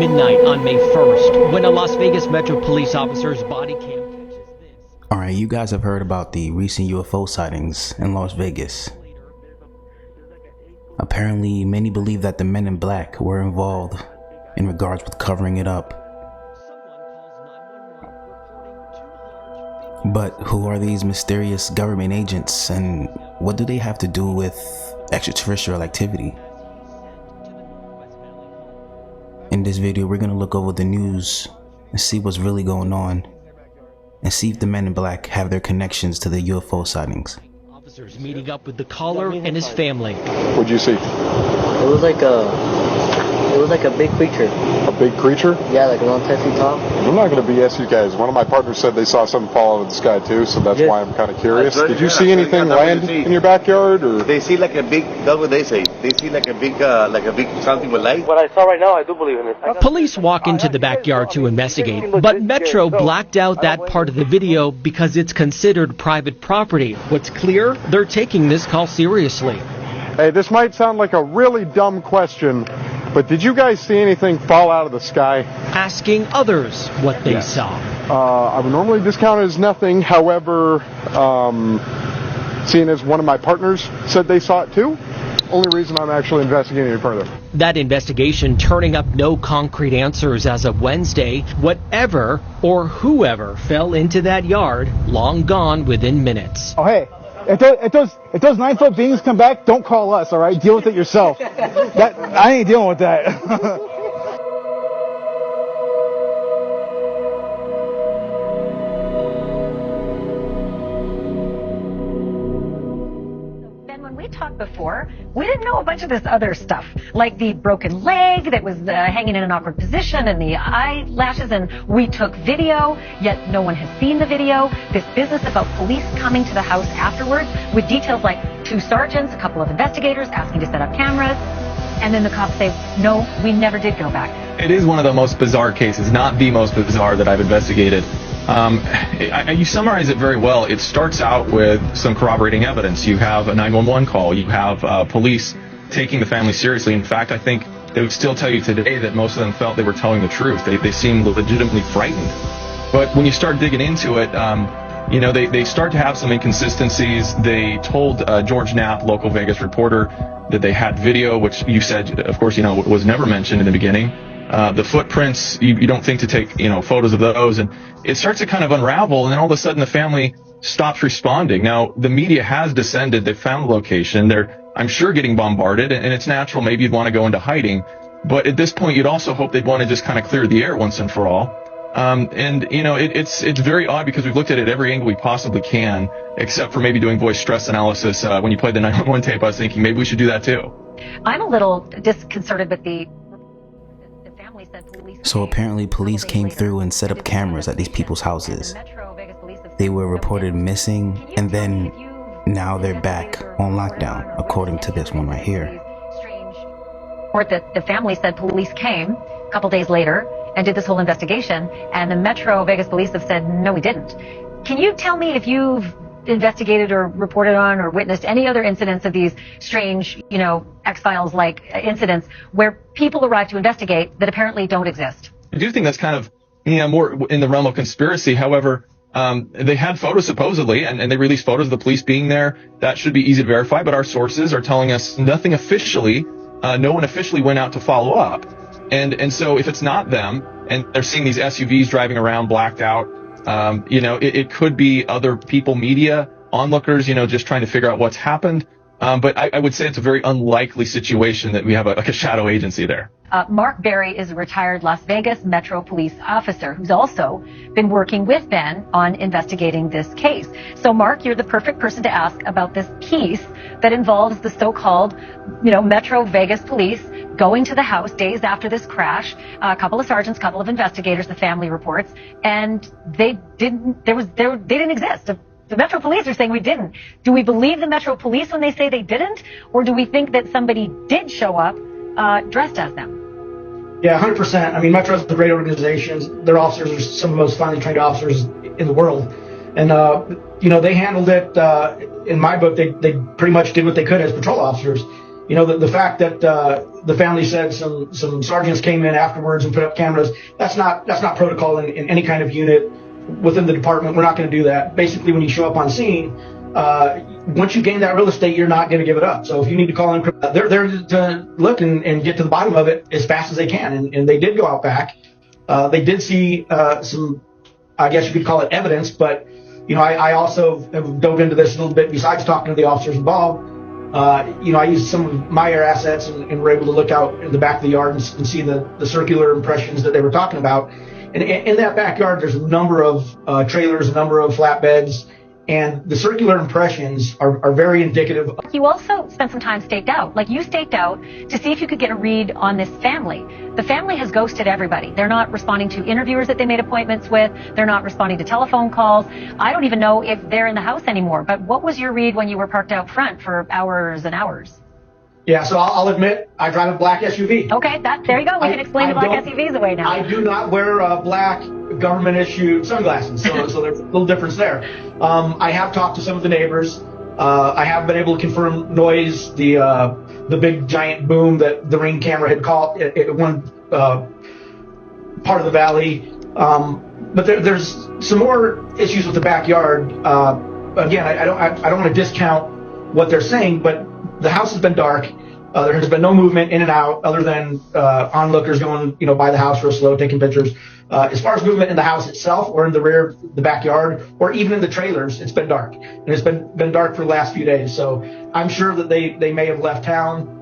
midnight on May 1st when a Las Vegas Metro police officer's body cam catches this. Alright, you guys have heard about the recent UFO sightings in Las Vegas. Apparently, many believe that the men in black were involved in regards with covering it up. But who are these mysterious government agents, and what do they have to do with extraterrestrial activity? In this video, we're going to look over the news and see what's really going on, and see if the men in black have their connections to the UFO sightings. Officers meeting up with the caller and his family. What'd you see? It was like a big creature. A big creature? Yeah, like around 10 feet tall. I'm not going to BS you guys. One of my partners said they saw something fall out of the sky too, so that's why I'm kind of curious. Did you see anything land in your backyard, or? They see like a big, that's what they say. They see like a big something with light. What I saw right now, I do believe in it. Police walk into the backyard to investigate, but Metro blacked out that part of the video because it's considered private property. What's clear? They're taking this call seriously. Hey, this might sound like a really dumb question, but did you guys see anything fall out of the sky? Asking others what they saw. I would normally discount it as nothing. However, seeing as one of my partners said they saw it too, only reason I'm actually investigating it further. That investigation turning up no concrete answers as of Wednesday. Whatever or whoever fell into that yard, long gone within minutes. Oh, hey, if those 9-foot beings come back, don't call us, all right? Deal with it yourself. I ain't dealing with that. Before, we didn't know a bunch of this other stuff, like the broken leg that was hanging in an awkward position and the eyelashes, and we took video, yet no one has seen the video. This business about police coming to the house afterwards with details like 2 sergeants, a couple of investigators asking to set up cameras, and then the cops say, no, we never did go back. It is one of the most bizarre cases, not the most bizarre that I've investigated. You summarize it very well. It starts out with some corroborating evidence. You have a 911 call. You have police taking the family seriously. In fact, I think they would still tell you today that most of them felt they were telling the truth. They seemed legitimately frightened. But when you start digging into it, they start to have some inconsistencies. They told George Knapp, local Vegas reporter, that they had video, which you said, of course, was never mentioned in the beginning. The footprints, you don't think to take, photos of those, and it starts to kind of unravel, and then all of a sudden the family stops responding. Now, the media has descended, they found the location, they're, I'm sure, getting bombarded, and it's natural, maybe you'd want to go into hiding, but at this point you'd also hope they'd want to just kind of clear the air once and for all. It's very odd because we've looked at it every angle we possibly can, except for maybe doing voice stress analysis. When you played the 911 tape, I was thinking maybe we should do that too. I'm a little disconcerted with the family said police. So apparently police came through and set up cameras at these people's houses. They were reported missing, and then now they're back on lockdown, according to this one right here. Report that the family said police came a couple days later and did this whole investigation, and the Metro Vegas police have said, no, we didn't. Can you tell me if you've investigated or reported on or witnessed any other incidents of these strange, X-Files like incidents where people arrive to investigate that apparently don't exist? I do think that's kind of, more in the realm of conspiracy. However, they had photos supposedly, and they released photos of the police being there. That should be easy to verify, but our sources are telling us nothing officially. No one officially went out to follow up. And so if it's not them, and they're seeing these SUVs driving around blacked out, it could be other people, media, onlookers, just trying to figure out what's happened. But I would say it's a very unlikely situation that we have a shadow agency there. Mark Berry is a retired Las Vegas Metro Police officer who's also been working with Ben on investigating this case. So, Mark, you're the perfect person to ask about this piece that involves the so-called, Metro Vegas Police going to the house days after this crash. A couple of sergeants, a couple of investigators, the family reports, and they didn't exist. The Metro Police are saying we didn't. Do we believe the Metro Police when they say they didn't? Or do we think that somebody did show up dressed as them? Yeah, 100%. I mean, Metro's a great organization. Their officers are some of the most finely trained officers in the world. And, they handled it, in my book, they pretty much did what they could as patrol officers. the fact that the family said some sergeants came in afterwards and put up cameras, that's not protocol in any kind of unit within the department. We're not going to do that. Basically, when you show up on scene, once you gain that real estate, you're not going to give it up. So if you need to call in, they're there to look and get to the bottom of it as fast as they can. And they did go out back. They did see some, I guess you could call it evidence, but I also have dove into this a little bit besides talking to the officers involved. I used some of my air assets and were able to look out in the back of the yard and see the circular impressions that they were talking about. And in that backyard, there's a number of trailers, a number of flatbeds, and the circular impressions are very indicative. You also spent some time staked out. Like, you staked out to see if you could get a read on this family. The family has ghosted everybody. They're not responding to interviewers that they made appointments with. They're not responding to telephone calls. I don't even know if they're in the house anymore. But what was your read when you were parked out front for hours and hours? Yeah, so I'll admit, I drive a black SUV. Okay, there you go. We can explain the black SUVs away now. I do not wear black government-issued sunglasses, so there's a little difference there. I have talked to some of the neighbors. I have been able to confirm noise, the big giant boom that the Ring camera had caught at one part of the valley. But there's some more issues with the backyard. Again, I don't want to discount what they're saying, but the house has been dark. There has been no movement in and out other than onlookers going, by the house real slow, taking pictures. As far as movement in the house itself or in the rear of the backyard or even in the trailers, it's been dark. And it's been dark for the last few days. So I'm sure that they may have left town.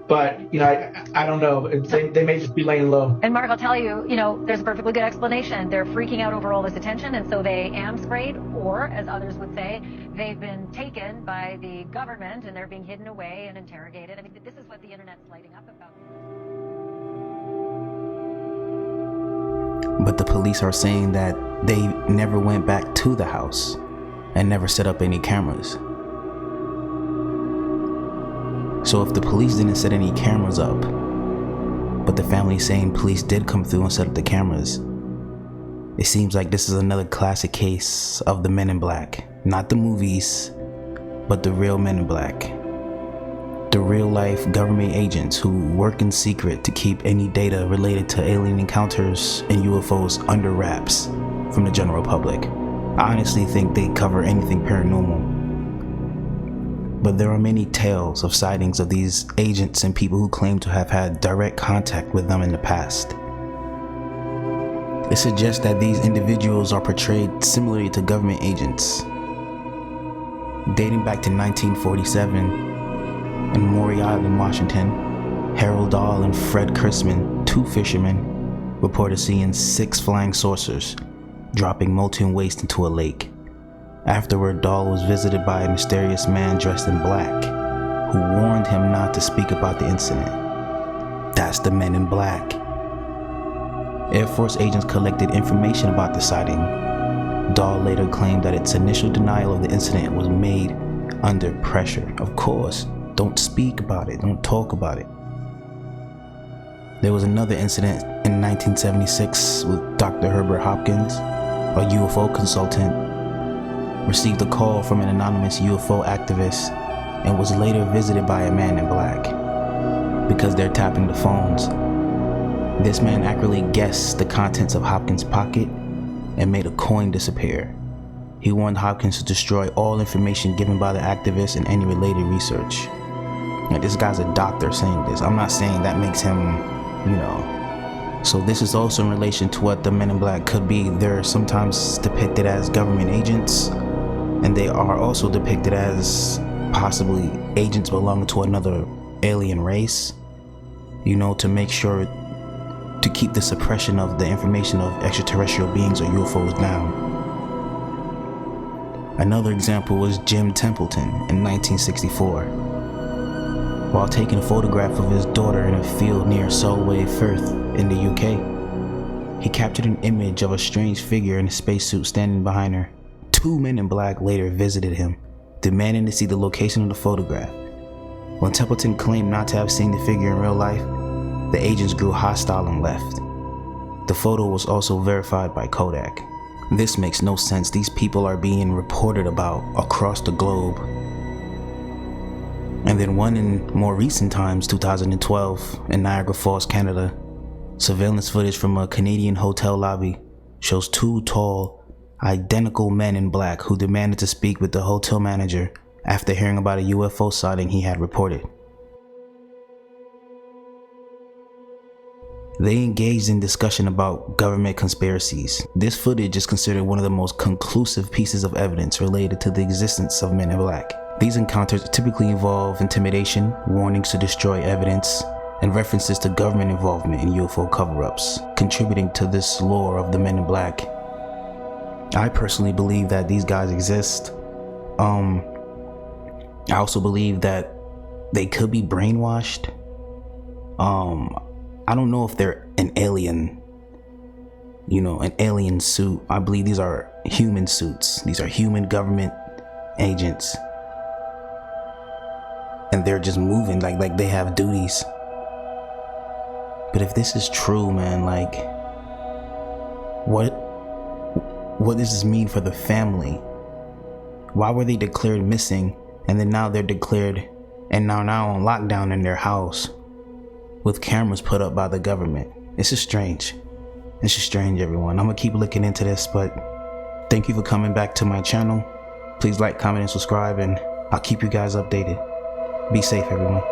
But, I don't know. They may just be laying low. And Mark, I'll tell you, there's a perfectly good explanation. They're freaking out over all this attention, and so they am sprayed, or, as others would say, they've been taken by the government and they're being hidden away and interrogated. I mean, this is what the internet's lighting up about. But the police are saying that they never went back to the house and never set up any cameras. So if the police didn't set any cameras up, but the family saying police did come through and set up the cameras, it seems like this is another classic case of the Men in Black. Not the movies, but the real Men in Black. The real life government agents who work in secret to keep any data related to alien encounters and UFOs under wraps from the general public. I honestly think they cover anything paranormal. But there are many tales of sightings of these agents and people who claim to have had direct contact with them in the past. It suggests that these individuals are portrayed similarly to government agents. Dating back to 1947, in Maury Island, Washington, Harold Dahl and Fred Chrisman, two fishermen, reported seeing 6 flying saucers dropping molten waste into a lake. Afterward, Dahl was visited by a mysterious man dressed in black, who warned him not to speak about the incident. That's the Men in Black. Air Force agents collected information about the sighting. Dahl later claimed that its initial denial of the incident was made under pressure. Of course, don't speak about it, don't talk about it. There was another incident in 1976 with Dr. Herbert Hopkins, a UFO consultant, received a call from an anonymous UFO activist and was later visited by a man in black. Because they're tapping the phones, this man accurately guessed the contents of Hopkins' pocket and made a coin disappear. He warned Hopkins to destroy all information given by the activist and any related research. Now, this guy's a doctor saying this. I'm not saying that makes him, So this is also in relation to what the Men in Black could be. They're sometimes depicted as government agents, and they are also depicted as possibly agents belonging to another alien race, to make sure to keep the suppression of the information of extraterrestrial beings or UFOs down. Another example was Jim Templeton in 1964. While taking a photograph of his daughter in a field near Solway Firth in the UK, he captured an image of a strange figure in a spacesuit standing behind her. 2 Men in Black later visited him, demanding to see the location of the photograph. When Templeton claimed not to have seen the figure in real life, the agents grew hostile and left. The photo was also verified by Kodak. This makes no sense. These people are being reported about across the globe. And then one in more recent times, 2012, in Niagara Falls, Canada. Surveillance footage from a Canadian hotel lobby shows two tall, identical men in black who demanded to speak with the hotel manager after hearing about a UFO sighting he had reported. They engaged in discussion about government conspiracies. This footage is considered one of the most conclusive pieces of evidence related to the existence of men in black. These encounters typically involve intimidation, warnings to destroy evidence, and references to government involvement in UFO cover-ups, contributing to this lore of the men in black. I personally believe that these guys exist. I also believe that they could be brainwashed. I don't know if they're an alien, an alien suit. I believe these are human suits. These are human government agents. And they're just moving like they have duties. But if this is true, man, like, what does this mean for the family? Why were they declared missing, and then now they're declared, and now on lockdown in their house, with cameras put up by the government? This is strange. This is strange, everyone. I'm gonna keep looking into this, but thank you for coming back to my channel. Please like, comment, and subscribe, and I'll keep you guys updated. Be safe, everyone.